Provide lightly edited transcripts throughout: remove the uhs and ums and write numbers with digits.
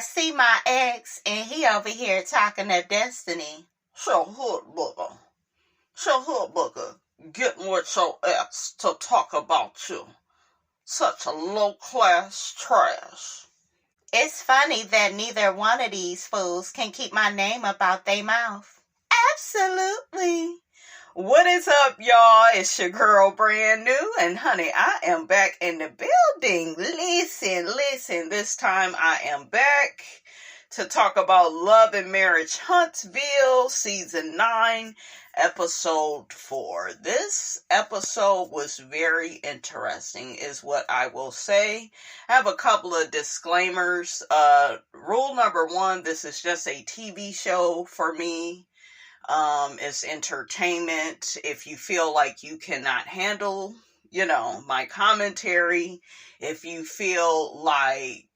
I see my ex, and he over here talking to Destiny. So, Hood Booger, getting with your ex to talk about you. Such a low-class trash. It's funny that neither one of these fools can keep my name up out their mouth. Absolutely. What is up, y'all? It's your girl, Brand New, and honey, I am back in the building. Listen, this time I am back to talk about Love and Marriage Huntsville, Season 9, Episode 4. This episode was very interesting, is what I will say. I have a couple of disclaimers. Rule number 1, this is just a TV show for me. It's entertainment. If you feel like you cannot handle, my commentary, if you feel like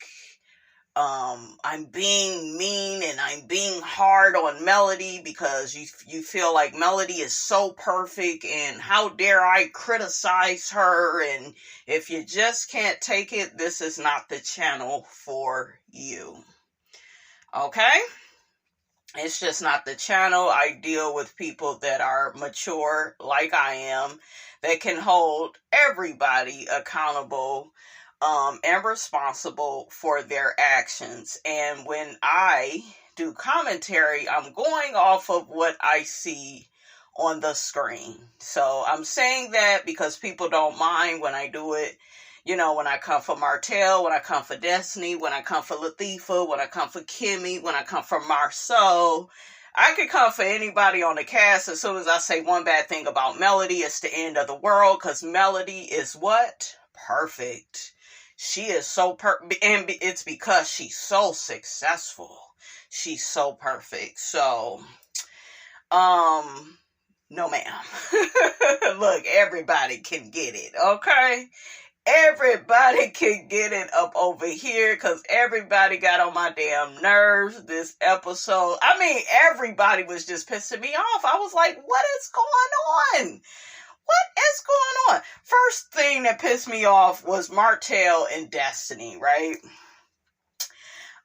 I'm being mean and I'm being hard on Melody because you feel like Melody is so perfect and how dare I criticize her, and if you just can't take it, this is not the channel for you. Okay? It's just not the channel. I deal with people that are mature like I am, that can hold everybody accountable and responsible for their actions. And when I do commentary, I'm going off of what I see on the screen. So I'm saying that because people don't mind when I do it. When I come for Martell, when I come for Destiny, when I come for Latifah, when I come for Kimmy, when I come for Marceau, I could come for anybody on the cast. As soon as I say one bad thing about Melody, it's the end of the world, because Melody is what? Perfect. She is so perfect, and it's because she's so successful. She's so perfect. So, no ma'am. Look, everybody can get it, okay? Everybody can get it up over here because everybody got on my damn nerves this episode. I mean, everybody was just pissing me off. I was like, what is going on? What is going on? First thing that pissed me off was Martell and Destiny, right?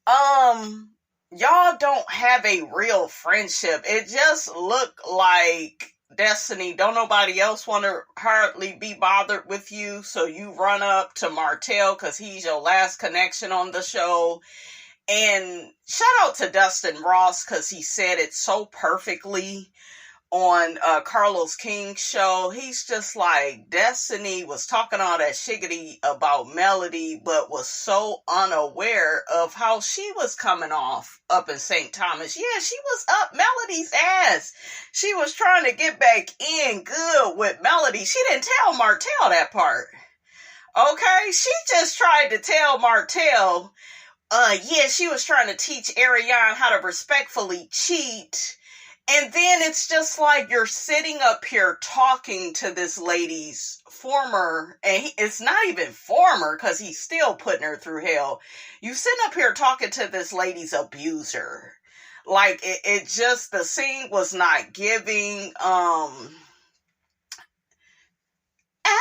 Y'all don't have a real friendship. It just looked like Destiny, don't nobody else want to hardly be bothered with you, so you run up to Martell because he's your last connection on the show. And shout out to Dustin Ross because he said it so perfectly on Carlos King's show. He's just like, Destiny was talking all that shiggity about Melody, but was so unaware of how she was coming off up in St. Thomas. Yeah, she was up Melody's ass. She was trying to get back in good with Melody. She didn't tell Martell that part. Okay? She just tried to tell Martell, she was trying to teach Ariane how to respectfully cheat. And then it's just like you're sitting up here talking to this lady's former, and it's not even former because he's still putting her through hell. You sitting up here talking to this lady's abuser. Like, it just, the scene was not giving,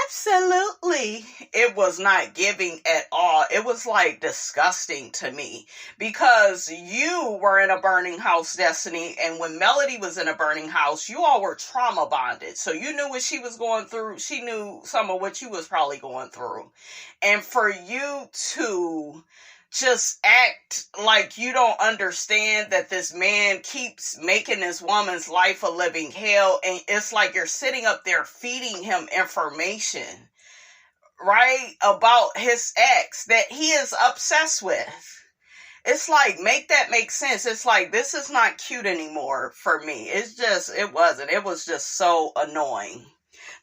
absolutely, it was not giving at all. It was like disgusting to me because you were in a burning house, Destiny, and when Melody was in a burning house, you all were trauma bonded. So you knew what she was going through. She knew some of what you was probably going through. And for you to just act like you don't understand that this man keeps making this woman's life a living hell, and it's like you're sitting up there feeding him information, right, about his ex that he is obsessed with. It's like, make that make sense. It's like, this is not cute anymore for me. It was just so annoying.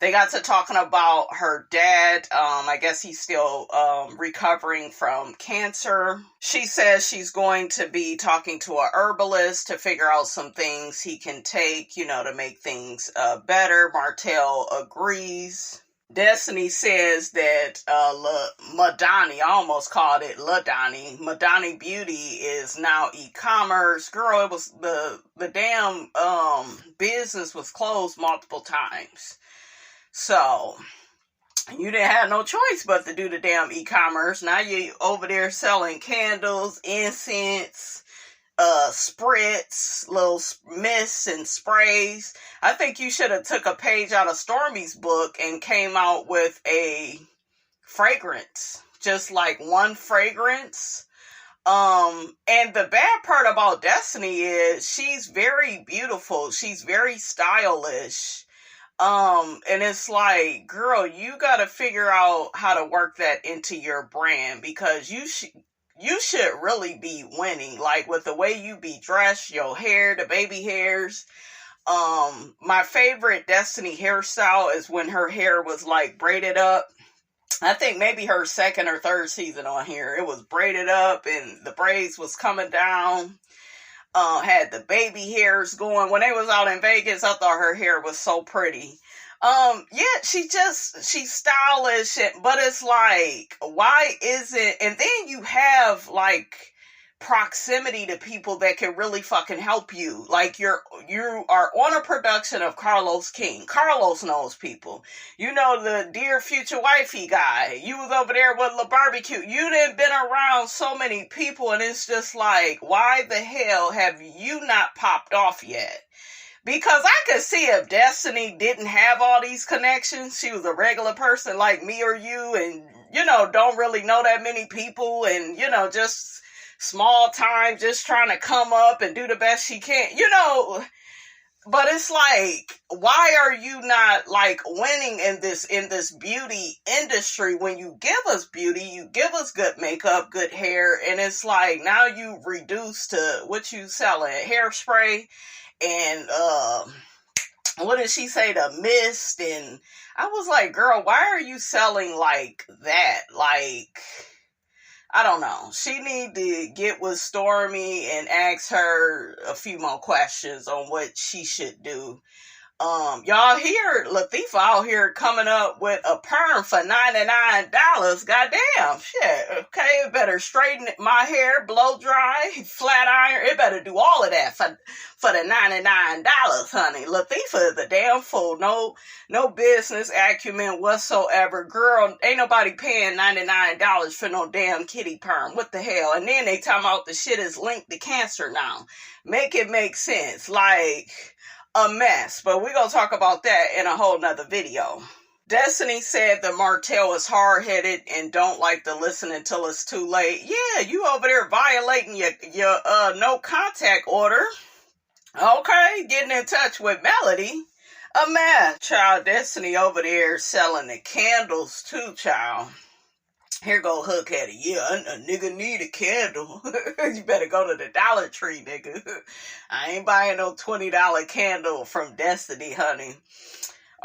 They got to talking about her dad. I guess he's still recovering from cancer. She says she's going to be talking to a herbalist to figure out some things he can take, to make things better. Martell agrees. Destiny says that Madani, I almost called it LaDani. Madani Beauty is now e-commerce. Girl, it was the damn business was closed multiple times. So, You didn't have no choice but to do the damn e-commerce. Now you over there selling candles, incense, spritz, little mists and sprays. I think you should have took a page out of Stormy's book and came out with a fragrance. Just like one fragrance. And the bad part about Destiny is she's very beautiful. She's very stylish. And it's like, girl, you gotta figure out how to work that into your brand, because you should really be winning, like with the way you be dressed, your hair, the baby hairs. My favorite Destiny hairstyle is when her hair was like braided up. I think maybe her second or third season on here, it was braided up and the braids was coming down. Had the baby hairs going. When they was out in Vegas, I thought her hair was so pretty. Yeah, she's stylish, but it's like, why isn't, and then you have like proximity to people that can really fucking help you. Like you are on a production of Carlos King. Carlos knows people. You know the dear future wifey guy. You was over there with La Barbecue. You done been around so many people, and it's just like, why the hell have you not popped off yet? Because I could see if Destiny didn't have all these connections, she was a regular person like me or you, and, don't really know that many people, and, just small time, just trying to come up and do the best she can, but it's like, why are you not like winning in this beauty industry? When you give us beauty, you give us good makeup, good hair, and it's like, now you reduce to what you selling, hairspray, and what did she say, the mist? And I was like, girl, why are you selling like that? Like, I don't know. She need to get with Stormy and ask her a few more questions on what she should do. Y'all hear Latifah out here coming up with a perm for $99. Goddamn, shit. Okay, it better straighten my hair, blow dry, flat iron. It better do all of that for the $99, honey. Latifah is a damn fool. No business acumen whatsoever. Girl, ain't nobody paying $99 for no damn kitty perm. What the hell? And then they talking about the shit is linked to cancer now. Make it make sense. Like, a mess, but we're going to talk about that in a whole nother video. Destiny said that Martell is hard-headed and don't like to listen until it's too late. Yeah, you over there violating your no contact order. Okay, getting in touch with Melody. A mess. Child, Destiny over there selling the candles too, child. Here go Hookhead. Yeah, a nigga need a candle. You better go to the Dollar Tree, nigga. I ain't buying no $20 candle from Destiny, honey.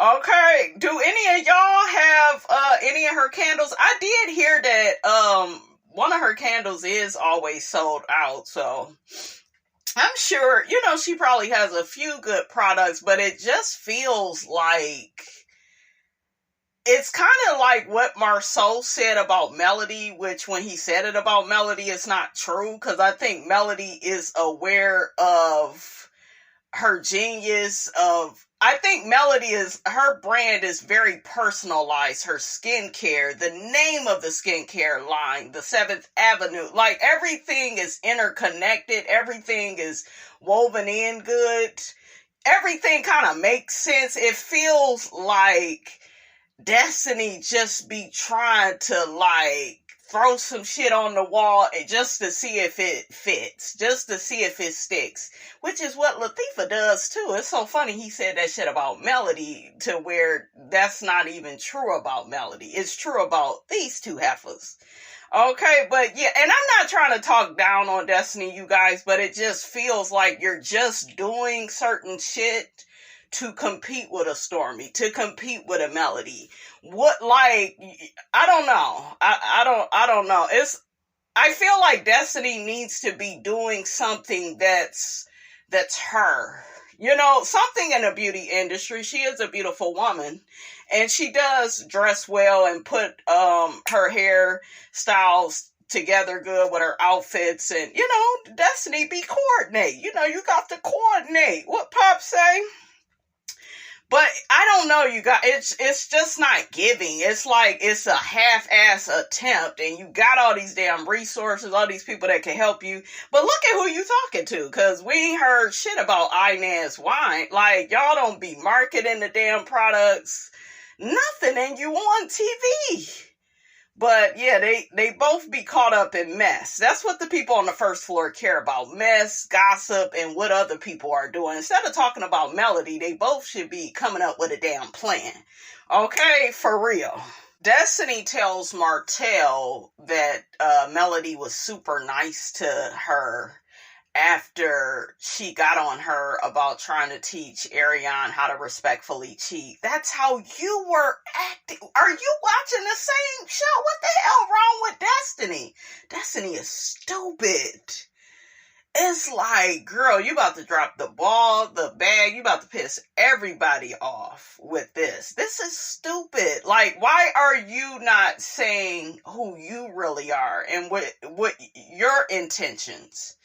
Okay, do any of y'all have any of her candles? I did hear that one of her candles is always sold out, so I'm sure, she probably has a few good products, but it just feels like it's kind of like what Marceau said about Melody, which when he said it about Melody, it's not true, because I think Melody is aware of her genius I think Melody her brand is very personalized, her skincare, the name of the skincare line, the 7th Avenue, like everything is interconnected, everything is woven in good, everything kind of makes sense. It feels like Destiny just be trying to like throw some shit on the wall and just to see if it fits, just to see if it sticks, which is what Latifah does too. It's so funny he said that shit about Melody to where that's not even true about Melody. It's true about these two heifers. Okay, but yeah, and I'm not trying to talk down on Destiny, you guys, but it just feels like you're just doing certain shit to compete with a Stormy, to compete with a Melody. What, like, I don't know. I don't know. I feel like Destiny needs to be doing something that's her. Something in the beauty industry. She is a beautiful woman, and she does dress well and put her hair styles together good with her outfits, and Destiny be coordinate. You got to coordinate. What Pop say? But I don't know, you guys. It's just not giving. It's like it's a half-ass attempt, and you got all these damn resources, all these people that can help you. But look at who you talking to, because we ain't heard shit about Inez Wine. Like, y'all don't be marketing the damn products, nothing, and you on TV. But yeah, they both be caught up in mess. That's what the people on the first floor care about. Mess, gossip, and what other people are doing. Instead of talking about Melody, they both should be coming up with a damn plan. Okay, for real. Destiny tells Martell that Melody was super nice to her after she got on her about trying to teach Ariane how to respectfully cheat. That's how you were acting. Are you watching the same show? What the hell wrong with Destiny? Destiny is stupid. It's like, girl, you about to drop the ball, the bag. You about to piss everybody off with this. This is stupid. Like, why are you not saying who you really are and what your intentions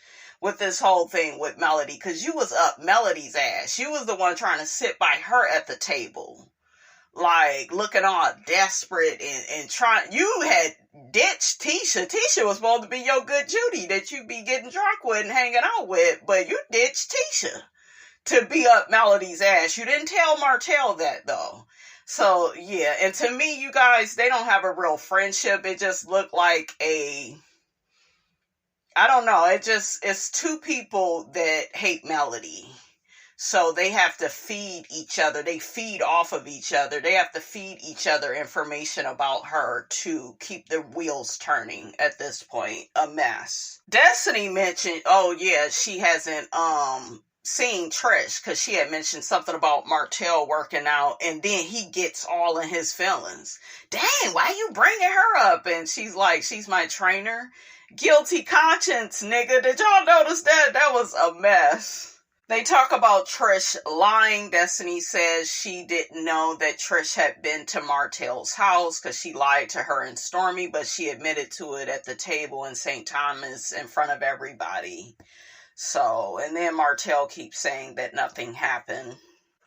with this whole thing with Melody? Because you was up Melody's ass. You was the one trying to sit by her at the table, like looking all desperate and trying. You had ditched Tisha. Tisha was supposed to be your good Judy that you be getting drunk with and hanging out with, but you ditched Tisha to be up Melody's ass. You didn't tell Martell that though. So yeah, and to me, you guys, they don't have a real friendship. It just looked like I don't know. It's two people that hate Melody. So they have to feed each other. They feed off of each other. They have to feed each other information about her to keep the wheels turning at this point. A mess. Destiny mentioned, oh yeah, she hasn't seen Trish because she had mentioned something about Martell working out, and then he gets all in his feelings. Dang, why you bringing her up? And she's like, she's my trainer. Guilty conscience, nigga. Did y'all notice that? That was a mess. They talk about Trish lying. Destiny says she didn't know that Trish had been to Martell's house because she lied to her and Stormy, but she admitted to it at the table in St. Thomas in front of everybody. So, and then Martell keeps saying that nothing happened.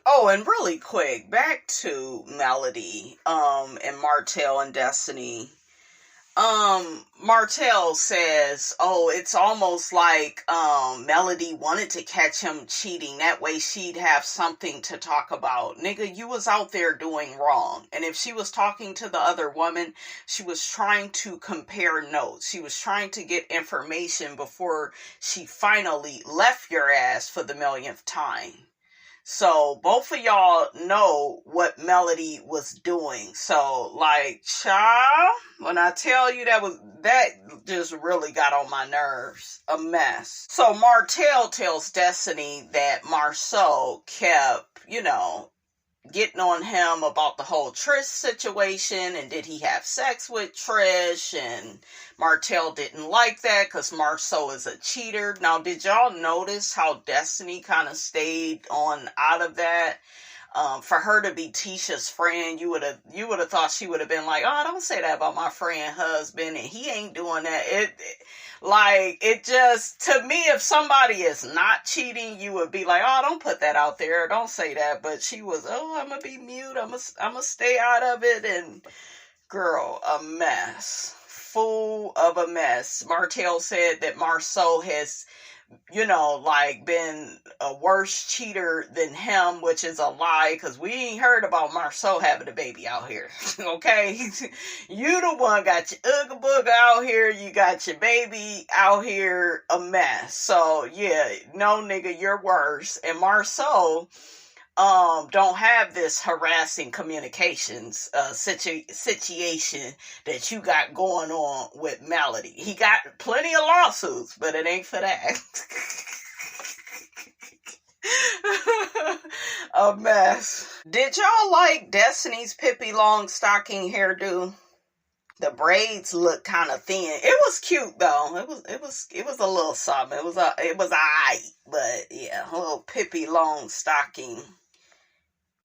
Oh, and really quick, back to Melody, and Martell and Destiny. Martell says, oh, it's almost like, Melody wanted to catch him cheating. That way she'd have something to talk about. Nigga, you was out there doing wrong. And if she was talking to the other woman, she was trying to compare notes. She was trying to get information before she finally left your ass for the millionth time. So both of y'all know what Melody was doing. So like, child, when I tell you that just really got on my nerves. A mess. So Martell tells Destiny that Marceau kept, getting on him about the whole Trish situation, and did he have sex with Trish, and Martell didn't like that because Marceau is a cheater. Now, did y'all notice how Destiny kind of stayed on out of that? For her to be Tisha's friend, you would have thought she would have been like, oh, don't say that about my friend husband, and he ain't doing that. It just, to me, if somebody is not cheating, you would be like, oh, don't put that out there, don't say that. But she was, oh, I'm gonna be mute, I'm gonna stay out of it. And girl, a mess, full of a mess. Martell said that Marceau has, been a worse cheater than him, which is a lie, because we ain't heard about Marceau having a baby out here. Okay? You the one got your Ooga Booga out here, you got your baby out here, a mess. So, yeah, no, nigga, you're worse. And Marceau don't have this harassing communications situation that you got going on with Melody. He got plenty of lawsuits, but it ain't for that. A mess. Did y'all like Destiny's Pippi Longstocking hairdo? The braids look kind of thin. It was cute though. It was a little something. It was alright, but yeah, a little Pippi Longstocking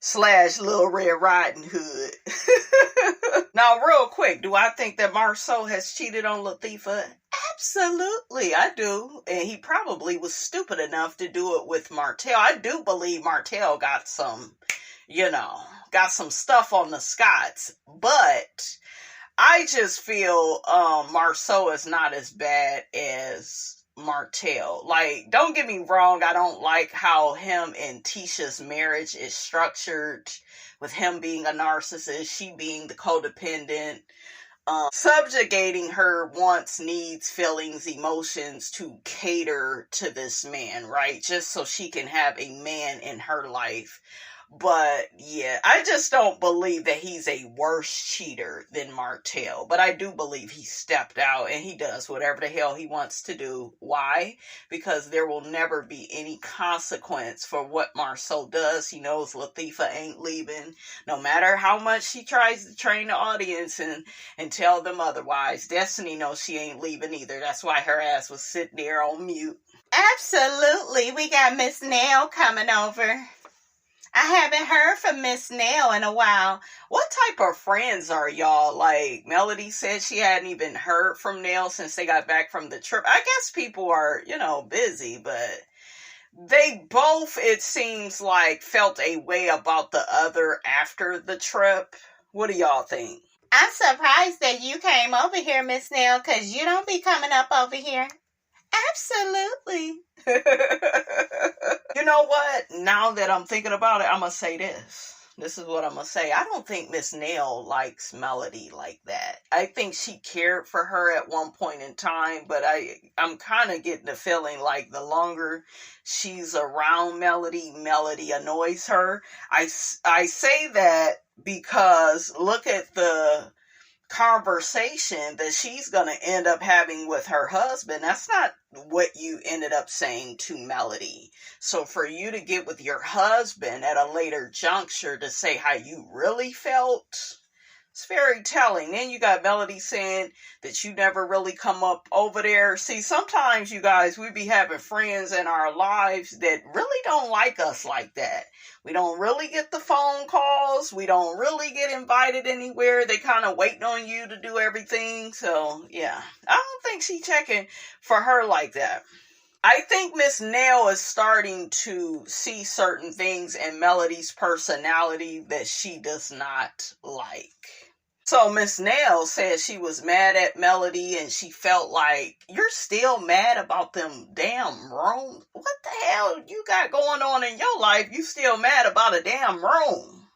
/ Little Red Riding Hood. Now, real quick, do I think that Marceau has cheated on Latifah? Absolutely, I do. And he probably was stupid enough to do it with Martell. I do believe Martell got some, got some stuff on the Scots. But I just feel Marceau is not as bad as Martell. Like, don't get me wrong, I don't like how him and Tisha's marriage is structured, with him being a narcissist, she being the codependent, subjugating her wants, needs, feelings, emotions to cater to this man, right? Just so she can have a man in her life. But yeah, I just don't believe that he's a worse cheater than Martell. But I do believe he stepped out and he does whatever the hell he wants to do. Why? Because there will never be any consequence for what Marceau does. He knows Latifah ain't leaving. No matter how much she tries to train the audience and tell them otherwise. Destiny knows she ain't leaving either. That's why her ass was sitting there on mute. Absolutely. We got Miss Nell coming over. I haven't heard from Miss Nell in a while. What type of friends are y'all? Like, Melody said she hadn't even heard from Nell since they got back from the trip. I guess people are, busy, but they both, it seems like, felt a way about the other after the trip. What do y'all think? I'm surprised that you came over here, Miss Nell, because you don't be coming up over here. Absolutely. You know what? Now that I'm thinking about it, I'm going to say this. This is what I'm going to say. I don't think Miss Nell likes Melody like that. I think she cared for her at one point in time, but I'm kind of getting the feeling like the longer she's around Melody annoys her. I say that because look at the conversation that she's going to end up having with her husband. That's not what you ended up saying to Melody. So for you to get with your husband at a later juncture to say how you really felt, it's very telling. Then you got Melody saying that you never really come up over there. See, sometimes you guys, we be having friends in our lives that really don't like us like that. We don't really get the phone calls. We don't really get invited anywhere. They kind of waiting on you to do everything. So, yeah. I don't think she's checking for her like that. I think Miss Nell is starting to see certain things in Melody's personality that she does not like. So Miss Nell said she was mad at Melody and she felt like, you're still mad about them damn rooms? What the hell you got going on in your life? You still mad about a damn room?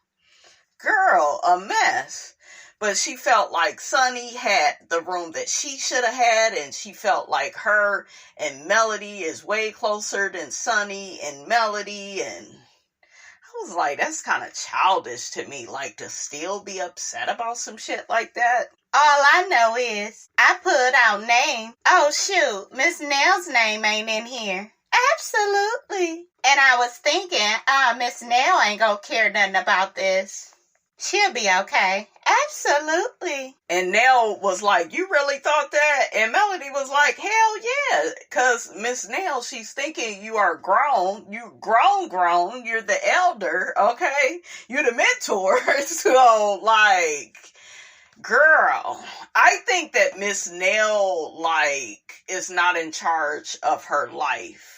Girl, a mess. But she felt like Sonny had the room that she should have had, and she felt like her and Melody is way closer than Sonny and Melody, and I was like, that's kind of childish to me, like, to still be upset about some shit like that. All I know is I put out name. Oh, shoot, Miss Nell's name ain't in here. Absolutely. And I was thinking, Miss Nell ain't gonna care nothing about this. She'll be okay. Absolutely. And Nell was like, you really thought that? And Melody was like, hell yeah. Because Miss Nell, she's thinking you are grown. You grown. You're the elder, okay? You're the mentor. So, like, girl, I think that Miss Nell, like, is not in charge of her life.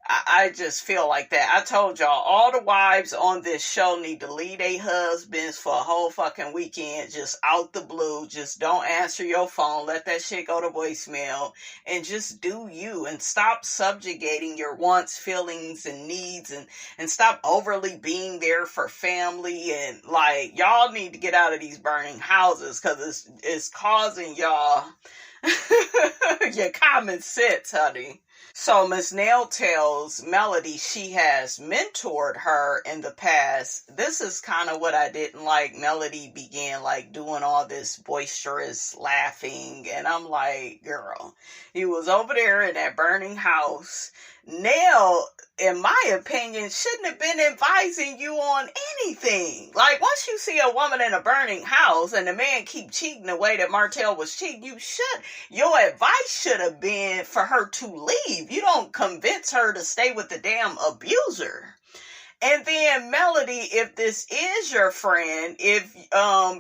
I just feel like that. I told y'all, all the wives on this show need to leave their husbands for a whole fucking weekend, just out the blue. Just don't answer your phone. Let that shit go to voicemail. And just do you. And stop subjugating your wants, feelings, and needs. And stop overly being there for family. And, like, y'all need to get out of these burning houses, because it's causing y'all your common sense, honey. So Miss Nell tells Melody she has mentored her in the past. This is kind of what I didn't like. Melody began like doing all this boisterous laughing. And I'm like, girl, you was over there in that burning house. Nell, in my opinion, shouldn't have been advising you on anything. Like, once you see a woman in a burning house and the man keep cheating the way that Martell was cheating, your advice should have been for her to leave. You don't convince her to stay with the damn abuser. And then, Melody, if this is your friend, if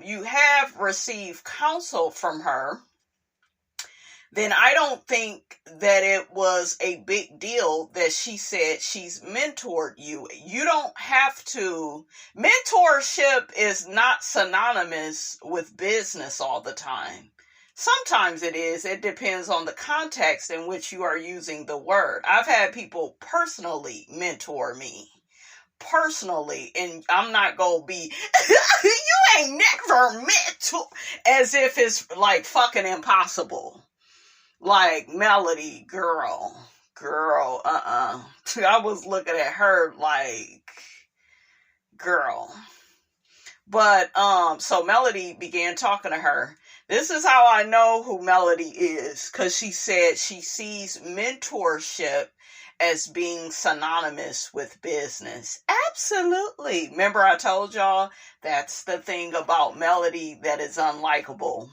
you have received counsel from her, then I don't think that it was a big deal that she said she's mentored you. You don't have to. Mentorship is not synonymous with business all the time. Sometimes it is. It depends on the context in which you are using the word. I've had people personally mentor me. Personally, and I'm not gonna be you ain't never mentor, as if it's like fucking impossible. Like, Melody, girl, I was looking at her like, girl. But, so Melody began talking to her. This is how I know who Melody is, because she said she sees mentorship as being synonymous with business. Absolutely. Remember I told y'all, that's the thing about Melody that is unlikable.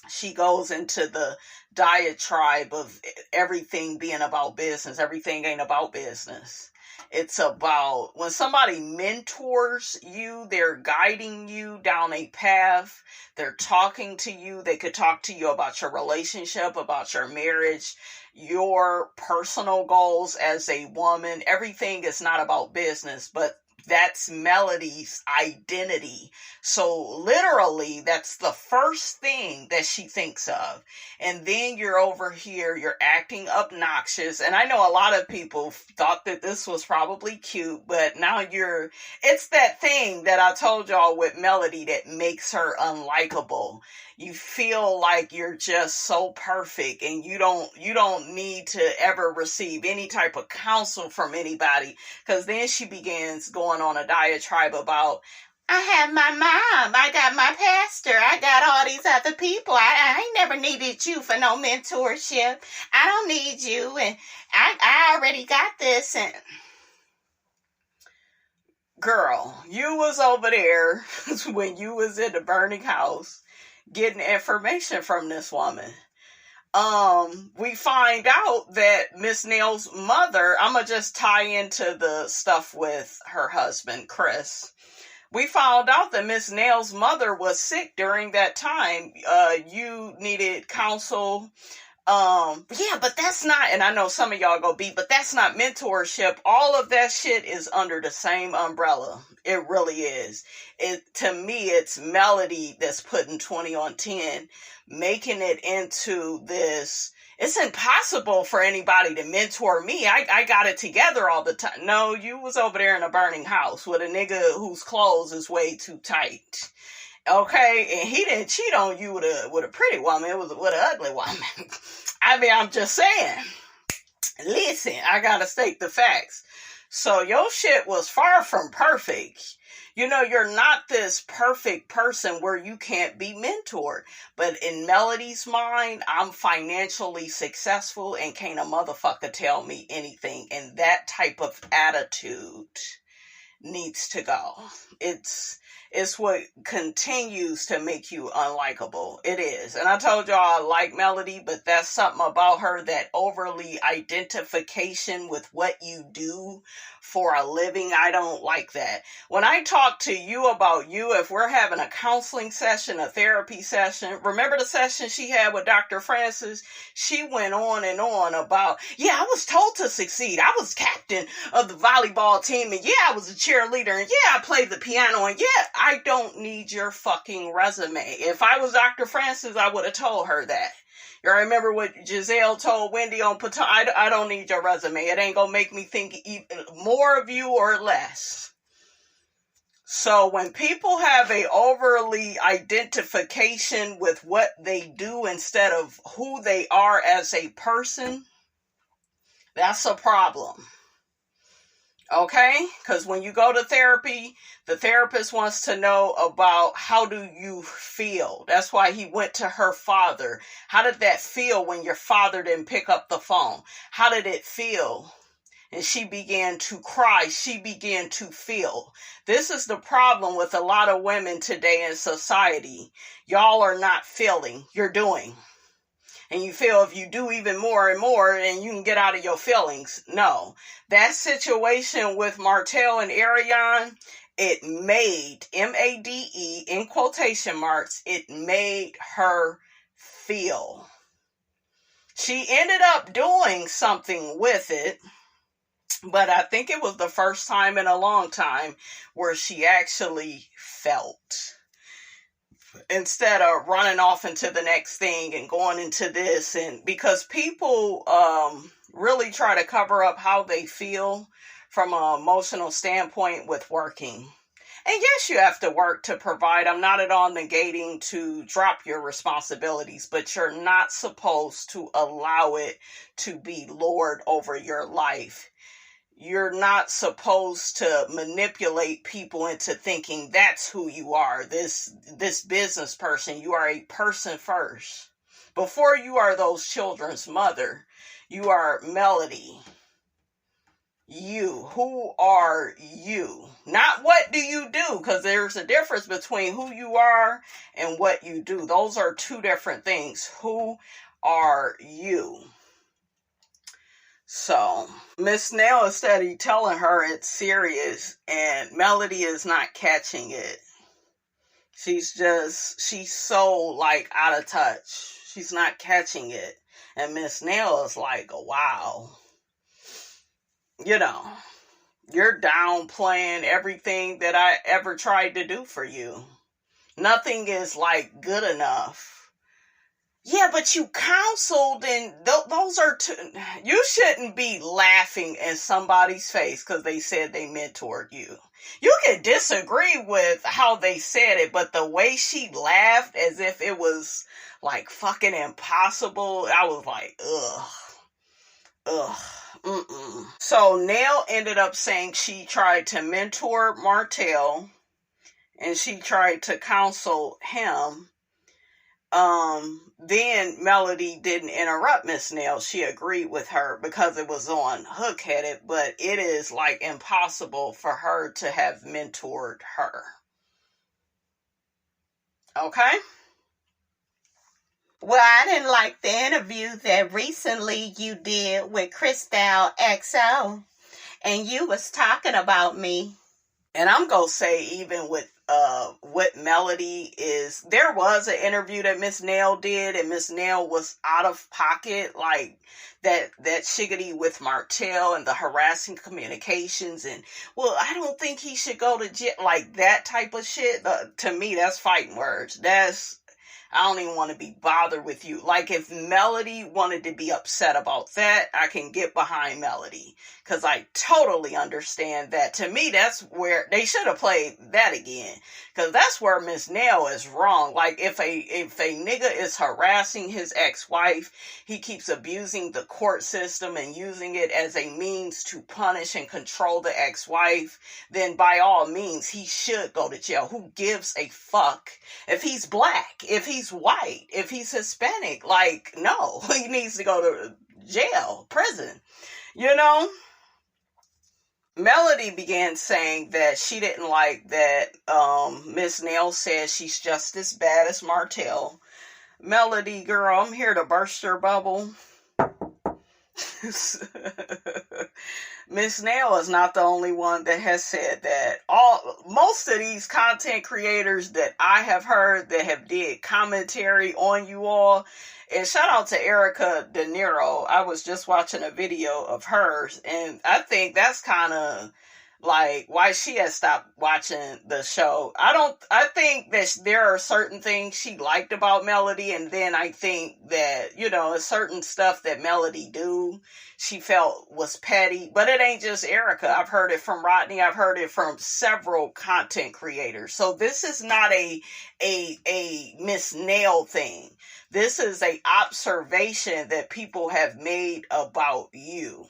She goes into the diatribe of everything being about business. Everything ain't about business. It's about when somebody mentors you, they're guiding you down a path. They're talking to you. They could talk to you about your relationship, about your marriage, your personal goals as a woman. Everything is not about business, but that's Melody's identity. So literally, that's the first thing that she thinks of. And then you're over here, you're acting obnoxious. And I know a lot of people thought that this was probably cute, but now it's that thing that I told y'all with Melody that makes her unlikable. You feel like you're just so perfect and you don't need to ever receive any type of counsel from anybody, because then she begins going on a diatribe about, I have my mom, I got my pastor, I got all these other people. I ain't never needed you for no mentorship. I don't need you, and I already got this. And girl, you was over there when you was in the burning house getting information from this woman. We find out that Miss Nail's mother, I'm gonna just tie into the stuff with her husband, Chris. We found out that Miss Nail's mother was sick during that time. You needed counsel. Yeah, but that's not, and I know some of y'all go but that's not mentorship. All of that shit is under the same umbrella. It really is. To me, it's Melody that's putting 20 on 10, making it into this. It's impossible for anybody to mentor me. I got it together all the time. No, you was over there in a burning house with a nigga whose clothes is way too tight. Okay, and he didn't cheat on you with a pretty woman. It was with an ugly woman. I mean, I'm just saying. Listen, I gotta state the facts. So your shit was far from perfect. You know, you're not this perfect person where you can't be mentored. But in Melody's mind, I'm financially successful and can't a motherfucker tell me anything. And that type of attitude needs to go. It's what continues to make you unlikable. It is. And I told y'all I like Melody, but that's something about her, that overly identification with what you do for a living. I don't like that. When I talk to you about you, if we're having a counseling session, a therapy session, remember the session she had with Dr. Francis? She went on and on about, yeah, I was told to succeed. I was captain of the volleyball team, and yeah, I was a cheerleader, and yeah, I played the piano, and yeah, I don't need your fucking resume. If I was Dr. Francis, I would have told her that. You remember what Giselle told Wendy on I don't need your resume. It ain't gonna make me think even more of you or less. So when people have a overly identification with what they do instead of who they are as a person, that's a problem. Okay? Because when you go to therapy, the therapist wants to know about how do you feel. That's why he went to her father. How did that feel when your father didn't pick up the phone? How did it feel? And she began to cry. She began to feel. This is the problem with a lot of women today in society. Y'all are not feeling. You're doing. And you feel if you do even more and more and you can get out of your feelings. No. That situation with Martell and Ariane, it made, M-A-D-E, in quotation marks, it made her feel. She ended up doing something with it, but I think it was the first time in a long time where she actually felt, instead of running off into the next thing and going into this. And because people really try to cover up how they feel from an emotional standpoint with working. And yes, you have to work to provide. I'm not at all negating to drop your responsibilities, but you're not supposed to allow it to be lord over your life. You're not supposed to manipulate people into thinking that's who you are. This business person, you are a person first. Before you are those children's mother, you are Melody. You. Who are you? Not what do you do, because there's a difference between who you are and what you do. Those are two different things. Who are you? So, Miss Nail is steady telling her it's serious, and Melody is not catching it. She's so like out of touch. She's not catching it. And Miss Nail is like, wow. You know, you're downplaying everything that I ever tried to do for you. Nothing is like good enough. Yeah, but you counseled, and those are two. You shouldn't be laughing in somebody's face because they said they mentored you. You can disagree with how they said it, but the way she laughed as if it was like fucking impossible, I was like, ugh. So Nell ended up saying she tried to mentor Martell and she tried to counsel him. Then Melody didn't interrupt Miss Nell. She agreed with her because it was on Hook Headed, but it is like impossible for her to have mentored her. Okay? Well, I didn't like the interview that recently you did with Crystal XO, and you was talking about me. And I'm going to say, even with what Melody is, there was an interview that Miss Nail did, and Miss Nail was out of pocket, like that shiggity with Martell and the harassing communications, and well, I don't think he should go to jail, like that type of shit. To me, that's fighting words. I don't even want to be bothered with you. Like, if Melody wanted to be upset about that, I can get behind Melody. Because I totally understand that. To me, that's where they should have played that again. Because that's where Miss Nail is wrong. Like, if a nigga is harassing his ex-wife, he keeps abusing the court system and using it as a means to punish and control the ex-wife, then by all means, he should go to jail. Who gives a fuck? If he's black, if he's white, if he's Hispanic, like, no, he needs to go to jail, prison, you know? Melody began saying that she didn't like that Miss Nail says she's just as bad as Martell. Melody, girl, I'm here to burst your bubble. Miss Nail is not the only one that has said that. Most of these content creators that I have heard that have did commentary on you all, and shout out to Erica De Niro. I was just watching a video of hers, and I think that's kind of like why she has stopped watching the show. I think that there are certain things she liked about Melody, and then I think that, you know, certain stuff that Melody do, she felt was petty. But it ain't just Erica. I've heard it from Rodney. I've heard it from several content creators. So this is not a Miss Nail thing. This is a observation that people have made about you.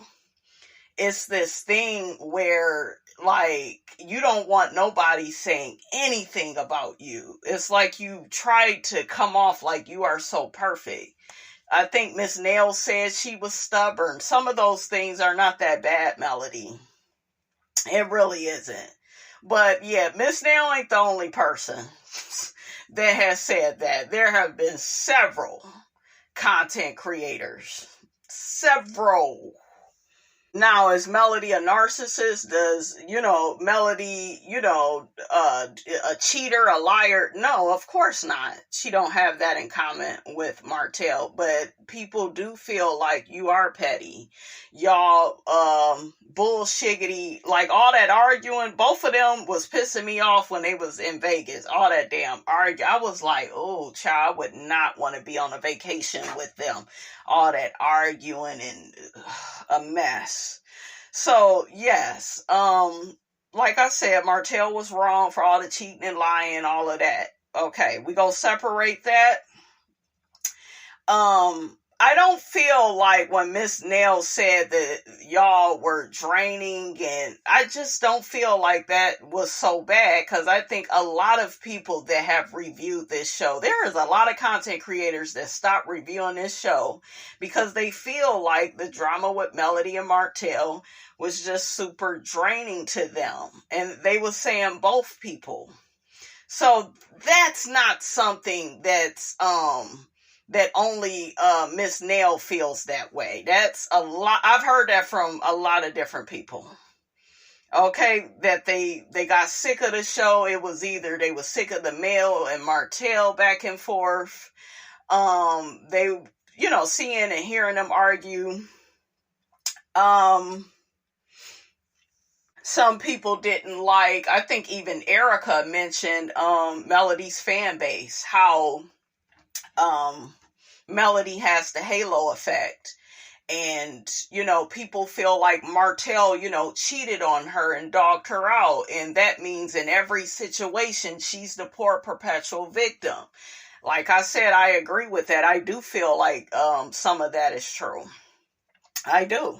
It's this thing where, like, you don't want nobody saying anything about you. It's like you try to come off like you are so perfect. I think Miss Nail said she was stubborn. Some of those things are not that bad, Melody. It really isn't. But yeah, Miss Nail ain't the only person that has said that. There have been several content creators. Several. Now, is Melody a narcissist? Does, Melody, a cheater, a liar? No, of course not. She don't have that in common with Martell, but people do feel like you are petty. Y'all, bullshiggity, like all that arguing, both of them was pissing me off when they was in Vegas. All that damn argue. I was like, oh, child, I would not want to be on a vacation with them. All that arguing and a mess. So, yes, like I said, Martell was wrong for all the cheating and lying, all of that. Okay, we gonna separate that. I don't feel like when Miss Nail said that y'all were draining, and I just don't feel like that was so bad, because I think a lot of people that have reviewed this show, there is a lot of content creators that stop reviewing this show because they feel like the drama with Melody and Martell was just super draining to them. And they were saying both people. So that's not something that's, that only Miss Nail feels that way. That's a lot. I've heard that from a lot of different people. Okay, that they got sick of the show. It was either they were sick of the Mel and Martell back and forth. They, seeing and hearing them argue. Some people didn't like, I think even Erica mentioned Melody's fan base, how Melody has the halo effect. And, people feel like Martell, cheated on her and dogged her out. And that means in every situation, she's the poor perpetual victim. Like I said, I agree with that. I do feel like some of that is true. I do.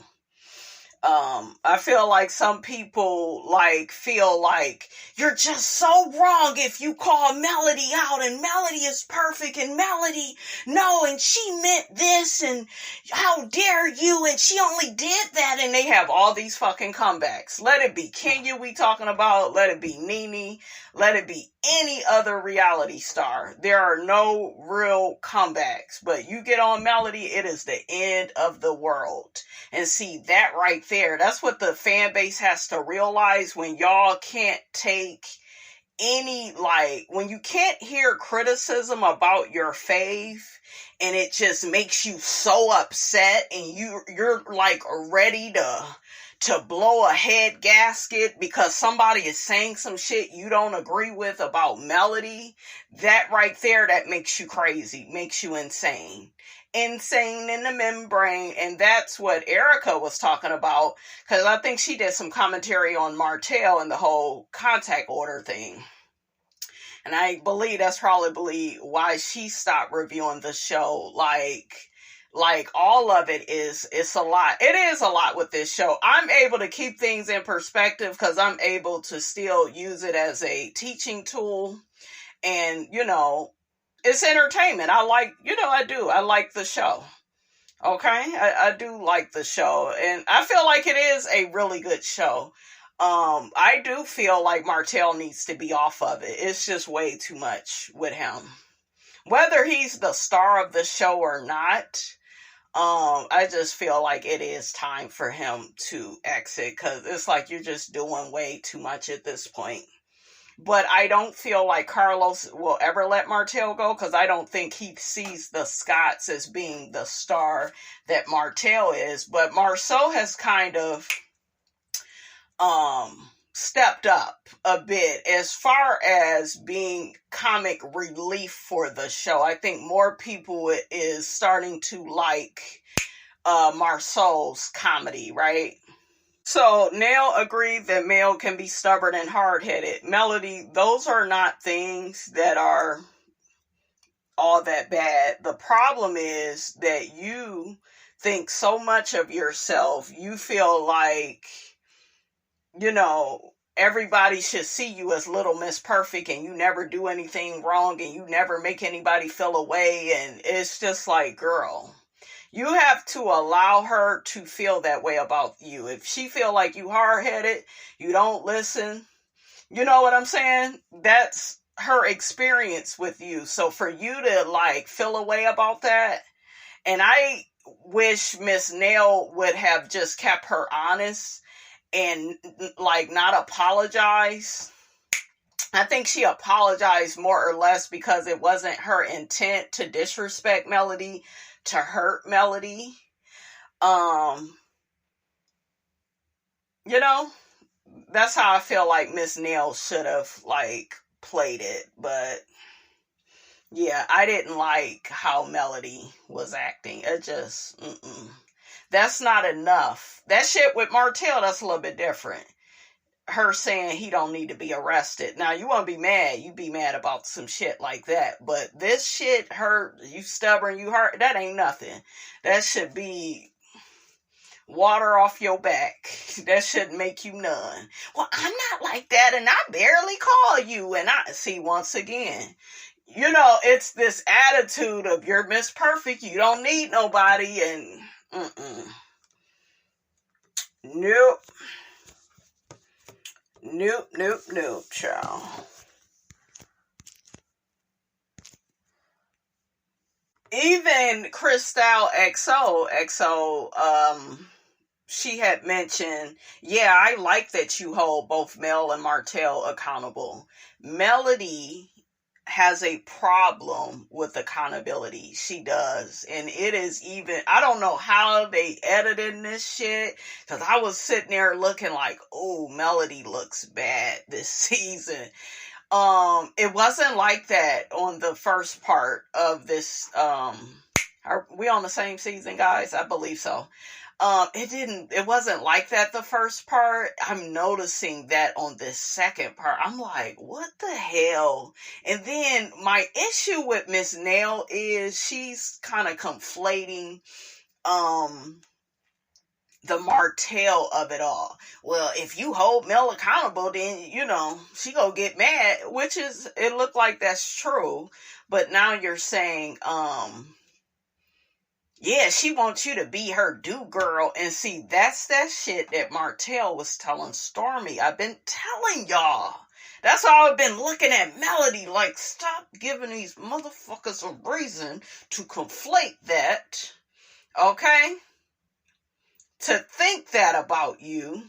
I feel like some people feel like you're just so wrong if you call Melody out, and Melody is perfect, and Melody, no, and she meant this, and how dare you, and she only did that, and they have all these fucking comebacks. Let it be Kenya we talking about, let it be Nene, let it be any other reality star. There are no real comebacks, but you get on Melody, it is the end of the world. And see, that right there, that's what the fan base has to realize. When y'all can't take any, when you can't hear criticism about your fave, and it just makes you so upset, and you're ready to blow a head gasket because somebody is saying some shit you don't agree with about Melody. That right there, that makes you crazy, makes you insane in the membrane. And that's what Erica was talking about, because I think she did some commentary on Martell and the whole contact order thing. And I believe that's probably why she stopped reviewing the show. Like all of it it's a lot. It is a lot with this show. I'm able to keep things in perspective because I'm able to still use it as a teaching tool. And, it's entertainment. I do. I like the show. Okay? I do like the show. And I feel like it is a really good show. I do feel like Martell needs to be off of it. It's just way too much with him. Whether he's the star of the show or not, I just feel like it is time for him to exit, because it's like you're just doing way too much at this point. But I don't feel like Carlos will ever let Martell go, because I don't think he sees the Scotts as being the star that Martell is. But Marceau has kind of stepped up a bit as far as being comic relief for the show. I think more people is starting to like Marceau's comedy, right? So, Nail agreed that Mel can be stubborn and hard-headed. Melody, those are not things that are all that bad. The problem is that you think so much of yourself. You feel like, everybody should see you as Little Miss Perfect, and you never do anything wrong, and you never make anybody feel away. And it's just like, girl, you have to allow her to feel that way about you. If she feel like you hard-headed, you don't listen, you know what I'm saying? That's her experience with you. So for you to feel a way about that, and I wish Miss Nail would have just kept her honest and like not apologize. I think she apologized more or less because it wasn't her intent to disrespect Melody, to hurt Melody. You know, that's how I feel like Miss Nail should have like played it. But yeah, I didn't like how Melody was acting. It just, that's not enough. That shit with Martell, that's a little bit different. Her saying he don't need to be arrested. Now, you want to be mad, you be mad about some shit like that. But this shit hurt, you stubborn, you hurt, that ain't nothing. That should be water off your back. That shouldn't make you none. Well, I'm not like that, and I barely call you. And I see, once again, you know, it's this attitude of you're Miss Perfect, you don't need nobody, and nope. Nope, child. Even Cristal XO, she had mentioned, yeah, I like that you hold both Mel and Martell accountable. Melody has a problem with accountability. She does. And it is even, I don't know how they edited this shit, because I was sitting there looking like, oh, Melody looks bad this season. It wasn't like that on the first part of this. Are we on the same season, guys? I believe so. It wasn't like that the first part. I'm noticing that on this second part. I'm like, what the hell? And then my issue with Miss Nail is she's kind of conflating, the Martell of it all. Well, if you hold Mel accountable, then, you know, she gonna get mad, which is, it looked like that's true. But now you're saying, yeah, she wants you to be her do girl. And see, that's that shit that Martell was telling Stormy. I've been telling y'all. That's how I've been looking at Melody. Like, stop giving these motherfuckers a reason to conflate that. Okay? To think that about you.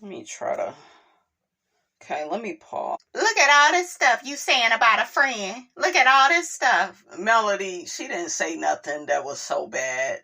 Let me try to... Okay, let me pause. Look at all this stuff you saying about a friend. Look at all this stuff. Melody, she didn't say nothing that was so bad.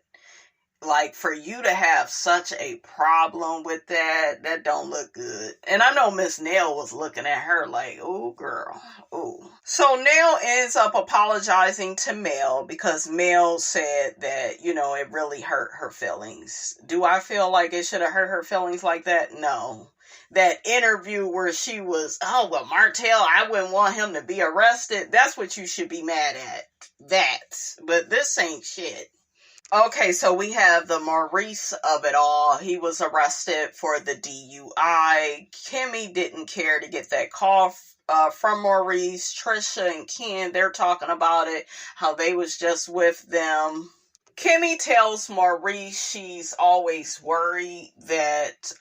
Like, for you to have such a problem with that don't look good. And I know Miss Nail was looking at her like, ooh, girl, ooh. So Nail ends up apologizing to Mel because Mel said that, you know, it really hurt her feelings. Do I feel like it should have hurt her feelings like that? No. That interview where she was, oh, well, Martell, I wouldn't want him to be arrested. That's what you should be mad at. That. But this ain't shit. Okay, so we have the Maurice of it all. He was arrested for the DUI. Kimmy didn't care to get that call from Maurice. Trisha and Ken, they're talking about it, how they was just with them. Kimmy tells Maurice she's always worried that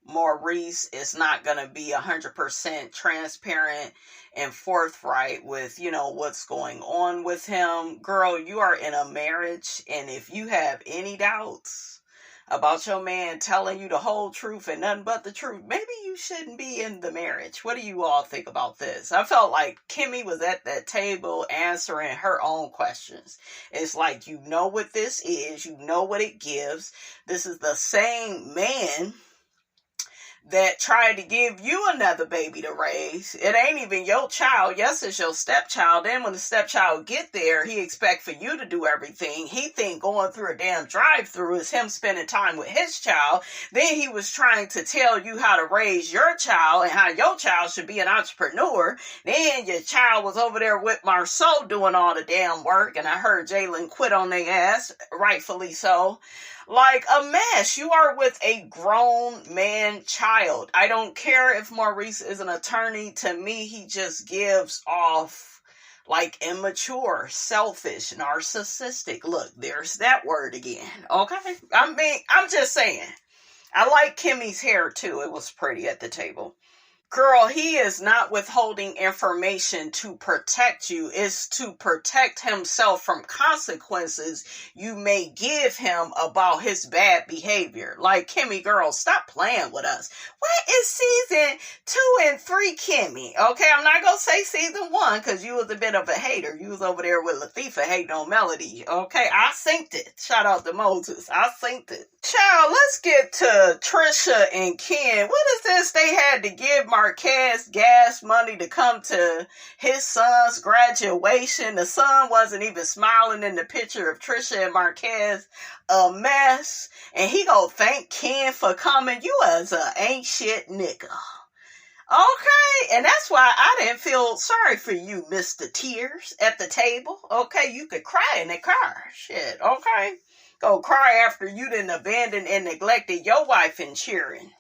Maurice is not going to be 100% transparent and forthright with, you know, what's going on with him. Girl, you are in a marriage, and if you have any doubts about your man telling you the whole truth and nothing but the truth, maybe you shouldn't be in the marriage. What do you all think about this? I felt like Kimmy was at that table answering her own questions. It's like, you know what this is, you know what it gives. This is the same man that tried to give you another baby to raise. It ain't even your child. Yes, it's your stepchild. Then when the stepchild get there, he expect for you to do everything. He think going through a damn drive-through is him spending time with his child. Then he was trying to tell you how to raise your child and how your child should be an entrepreneur. Then your child was over there with Marceau doing all the damn work, and I heard Jalen quit on their ass, rightfully so. Like a mess. You are with a grown man child. I don't care if Maurice is an attorney. To me, he just gives off like immature, selfish, narcissistic. Look, there's that word again. Okay? I'm just saying. I like Kimmy's hair too. It was pretty at the table. Girl, he is not withholding information to protect you. It's to protect himself from consequences you may give him about his bad behavior. Like, Kimmy, girl, stop playing with us. What is season 2 and 3, Kimmy? Okay, I'm not going to say season 1 because you was a bit of a hater. You was over there with Latifah hating on Melody. Okay, I synced it. Shout out to Moses. I synced it. Child, let's get to Trisha and Ken. What is this? They had to give Marquez gas money to come to his son's graduation. The son wasn't even smiling in the picture of Trisha and Marquez. A mess. And he gonna thank Ken for coming. You as a ain't shit nigga. Okay, and that's why I didn't feel sorry for you, Mr. Tears, at the table. Okay, you could cry in the car. Shit, okay. Go cry after you done abandoned and neglected your wife in cheering.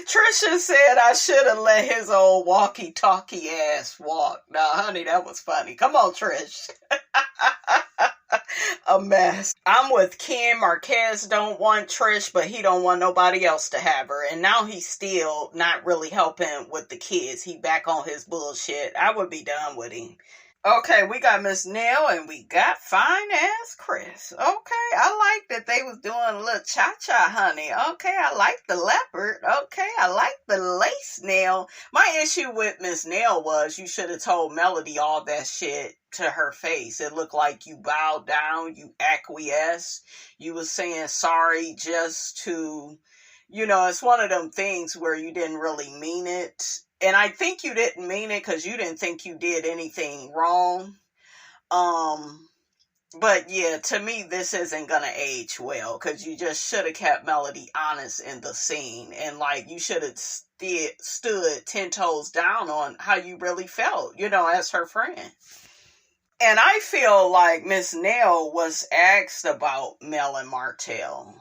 Trisha said I should have let his old walkie-talkie ass walk. Nah, honey, that was funny. Come on, Trish. A mess. I'm with Ken. Marquez don't want Trish, but he don't want nobody else to have her. And now he's still not really helping with the kids. He back on his bullshit. I would be done with him. Okay, we got Miss Nell and we got fine ass Chris. Okay, I like that they was doing a little cha-cha, honey. Okay, I like the leopard. Okay, I like the lace nail. My issue with Miss Nell was you should have told Melody all that shit to her face. It looked like you bowed down, you acquiesced. You was saying sorry just to, it's one of them things where you didn't really mean it. And I think you didn't mean it because you didn't think you did anything wrong. But yeah, to me, this isn't going to age well because you just should have kept Melody honest in the scene. And like, you should have stood 10 toes down on how you really felt, as her friend. And I feel like Miss Nell was asked about Mel and Martell.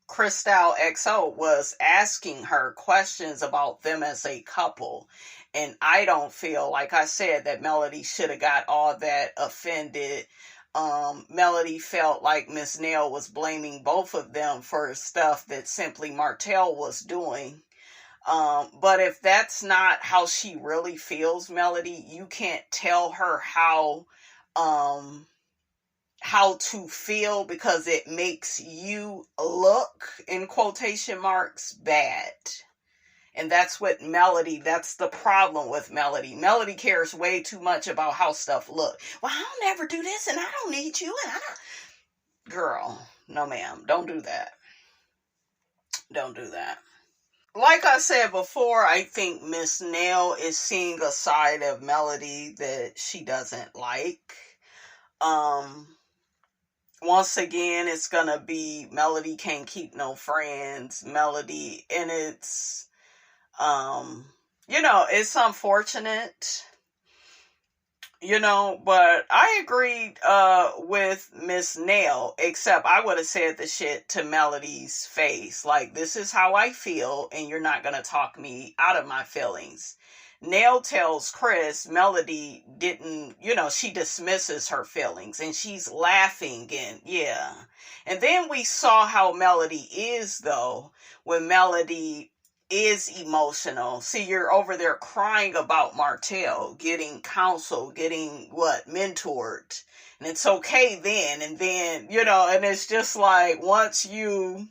Cristal XO was asking her questions about them as a couple. And I don't feel, like I said, that Melody should have got all that offended. Melody felt like Miss Nell was blaming both of them for stuff that simply Martell was doing. But if that's not how she really feels, Melody, you can't tell her how to feel because it makes you look, in quotation marks, bad. And that's what that's the problem with Melody. Melody cares way too much about how stuff look. Well, I don't ever do this and I don't need you and I don't. Girl, no ma'am, don't do that. Don't do that. Like I said before, I think Miss Nell is seeing a side of Melody that she doesn't like. Once again, it's gonna be Melody can't keep no friends. Melody, and it's, it's unfortunate, but I agreed, with Miss Nell, except I would have said the shit to Melody's face. Like, this is how I feel, and you're not gonna talk me out of my feelings. Nell tells Chris Melody didn't, she dismisses her feelings and she's laughing and yeah. And then we saw how Melody is though, when Melody is emotional. See, you're over there crying about Martell, getting counsel, getting mentored. And it's okay then. And then, and it's just like once you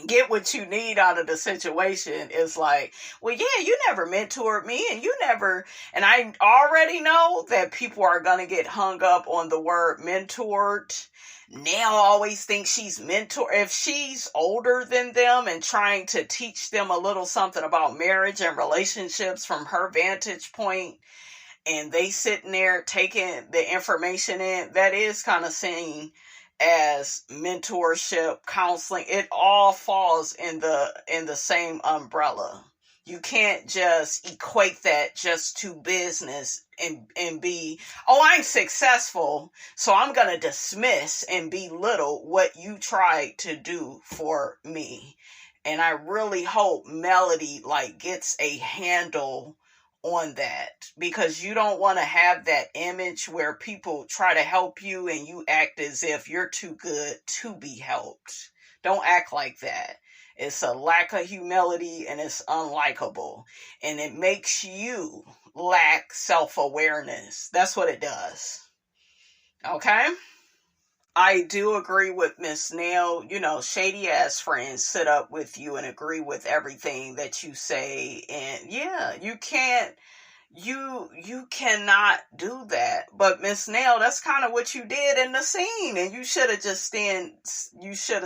get what you need out of the situation, it's like, well, yeah, you never mentored me and you never, and I already know that people are going to get hung up on the word mentored. Nell always thinks she's mentor. If she's older than them and trying to teach them a little something about marriage and relationships from her vantage point, and they sitting there taking the information in, that is kind of seen as mentorship, counseling. It all falls in the same umbrella. You can't just equate that just to business and be, oh, I'm successful, so I'm going to dismiss and belittle what you tried to do for me. And I really hope Melody gets a handle on that, because you don't want to have that image where people try to help you and you act as if you're too good to be helped. Don't act like that. It's a lack of humility, and it's unlikable. And it makes you lack self-awareness. That's what it does. Okay? I do agree with Miss Nail. Shady ass friends sit up with you and agree with everything that you say. And yeah, you cannot do that. But Miss Nail, that's kind of what you did in the scene. And you should have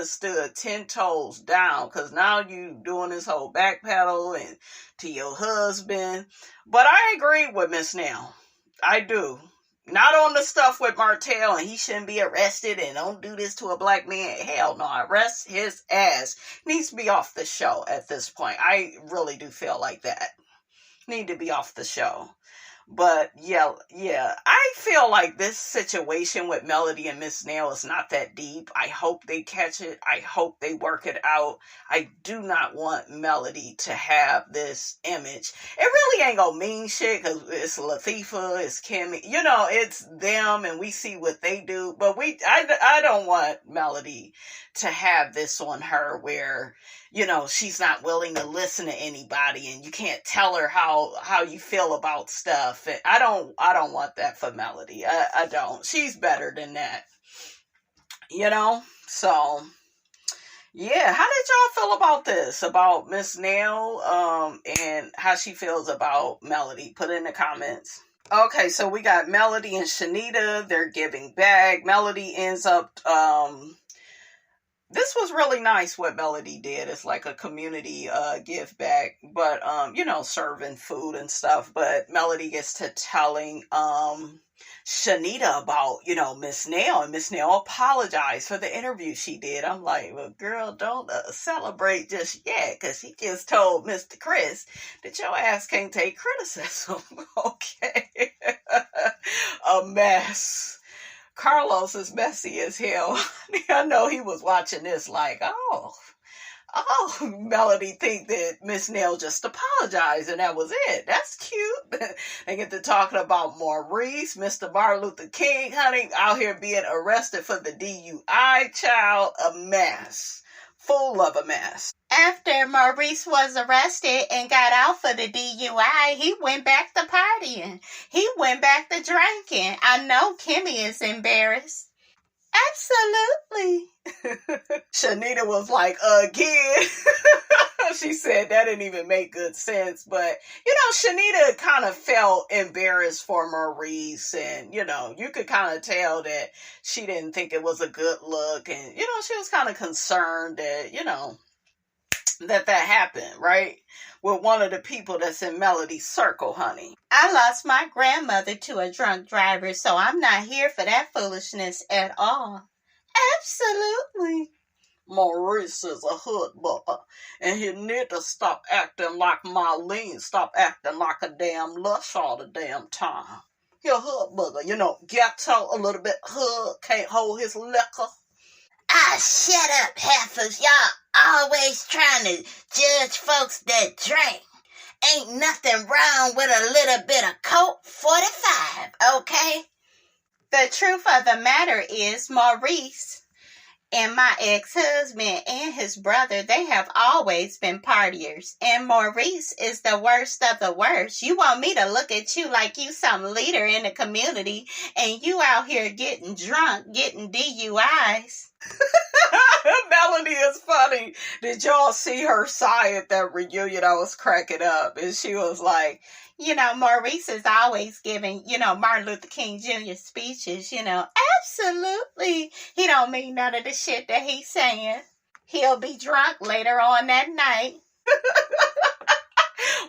stood 10 toes down, because now you doing this whole backpedal and to your husband. But I agree with Miss Nail. I do. Not on the stuff with Martell and he shouldn't be arrested and don't do this to a black man. Hell no, arrest his ass. Needs to be off the show at this point. I really do feel like that. Need to be off the show. But yeah, I feel like this situation with Melody and Miss Nail is not that deep. I hope they catch it. I hope they work it out. I do not want Melody to have this image. It really ain't gonna mean shit, because it's Latifah, it's Kimmy. It's them, and we see what they do. But I don't want Melody to have this on her where, she's not willing to listen to anybody, and you can't tell her how you feel about stuff. And I don't want that for Melody. I don't. She's better than that. So yeah, how did y'all feel about this? About Miss Nail, and how she feels about Melody? Put it in the comments. Okay, so we got Melody and Shanita. They're giving back. Melody ends up, this was really nice what Melody did. It's like a community give back, but serving food and stuff. But Melody gets to telling Shanita about Miss Nail, and Miss Nail apologized for the interview she did. I'm like, well, girl, don't celebrate just yet, because he just told Mr. Chris that your ass can't take criticism. Okay. A mess. Carlos is messy as hell. I know he was watching this like, oh, Melody think that Miss Nail just apologized and that was it. That's cute. They get to talking about Maurice, Mr. Martin Luther King, honey, out here being arrested for the DUI. Child, a mess. Full of a mess. After Maurice was arrested and got out for the DUI, he went back to partying. He went back to drinking. I know Kimmy is embarrassed. Absolutely. Shanita was like, again. She said that didn't even make good sense. But, Shanita kind of felt embarrassed for Maurice. And, you could kind of tell that she didn't think it was a good look. And, she was kind of concerned that, that happened, right? With one of the people that's in Melody's circle, honey. I lost my grandmother to a drunk driver, so I'm not here for that foolishness at all. Absolutely. Maurice is a hood bugger, and he need to stop acting like Marlene, stop acting like a damn lush all the damn time. He a hood bugger, ghetto, a little bit hood, can't hold his liquor. Ah, shut up, heifers. Y'all always trying to judge folks that drink. Ain't nothing wrong with a little bit of Coke 45, okay? The truth of the matter is, Maurice and my ex-husband and his brother, they have always been partiers. And Maurice is the worst of the worst. You want me to look at you like you some leader in the community, and you out here getting drunk, getting DUIs. Melody is funny. Did y'all see her sigh at that reunion? I was cracking up. And she was like, Maurice is always giving, Martin Luther King Jr. speeches, Absolutely. He don't mean none of the shit that he's saying. He'll be drunk later on that night.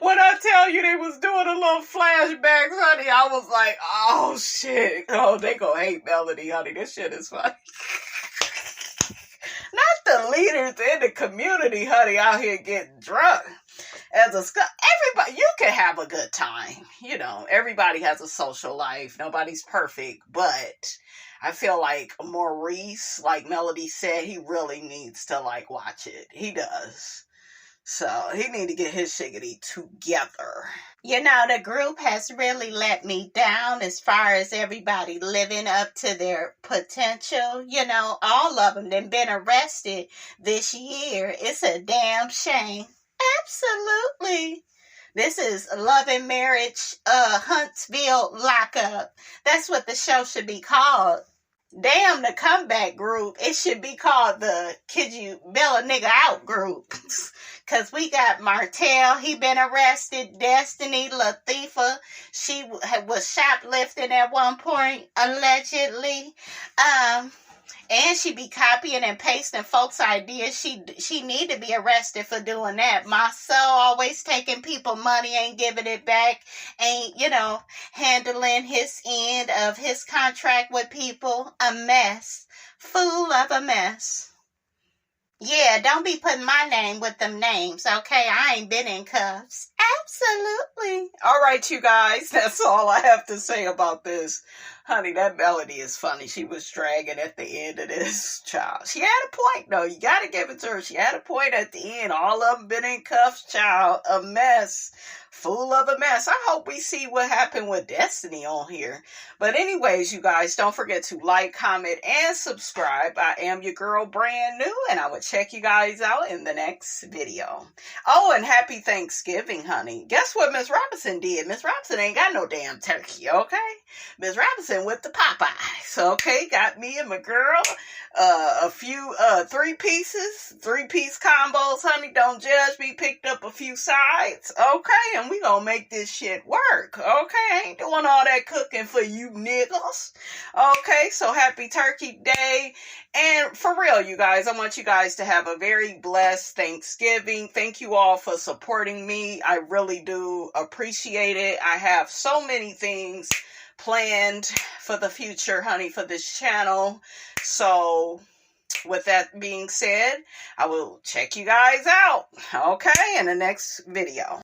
When I tell you they was doing a little flashbacks, honey, I was like, oh, shit. Oh, they gonna hate Melody, honey. This shit is funny. Not the leaders in the community, honey, out here getting drunk. Everybody, you can have a good time. Everybody has a social life. Nobody's perfect. But I feel like Maurice, like Melody said, he really needs to, watch it. He does. So he need to get his shiggity together. You know, the group has really let me down as far as everybody living up to their potential. You know, all of them that been arrested this year. It's a damn shame. Absolutely. This is Love and Marriage, Huntsville Lockup. That's what the show should be called. Damn the comeback group. It should be called the Kid You Bail a Nigga Out group. Because we got Martell, he been arrested. Destiny, Latifah, she was shoplifting at one point, allegedly. And she be copying and pasting folks' ideas. She need to be arrested for doing that. Marcel always taking people money, ain't giving it back, ain't, handling his end of his contract with people. A mess. Fool of a mess. Yeah, don't be putting my name with them names, okay? I ain't been in cuffs. Absolutely. All right, you guys, that's all I have to say about this. Honey, that melody is funny. She was dragging at the end of this, child. She had a point, though. You got to give it to her. She had a point at the end. All of them been in cuffs, child. A mess. Fool of a mess. I hope we see what happened with Destiny on here. But anyways, you guys, don't forget to like, comment, and subscribe. I am your girl, Brand New, and I will check you guys out in the next video. Oh, and happy Thanksgiving, honey. Guess what Miss Robinson did? Miss Robinson ain't got no damn turkey, okay? Miss Robinson with the Popeyes, okay? Got me and my girl a few three-piece combos, honey. Don't judge me. Picked up a few sides, okay? And we gonna make this shit work, okay? I ain't doing all that cooking for you niggas, okay? So happy Turkey Day. And for real, you guys, I want you guys to have a very blessed Thanksgiving. Thank you all for supporting me. I really do appreciate it. I have so many things planned for the future, honey, for this channel. So with that being said, I will check you guys out, okay, in the next video.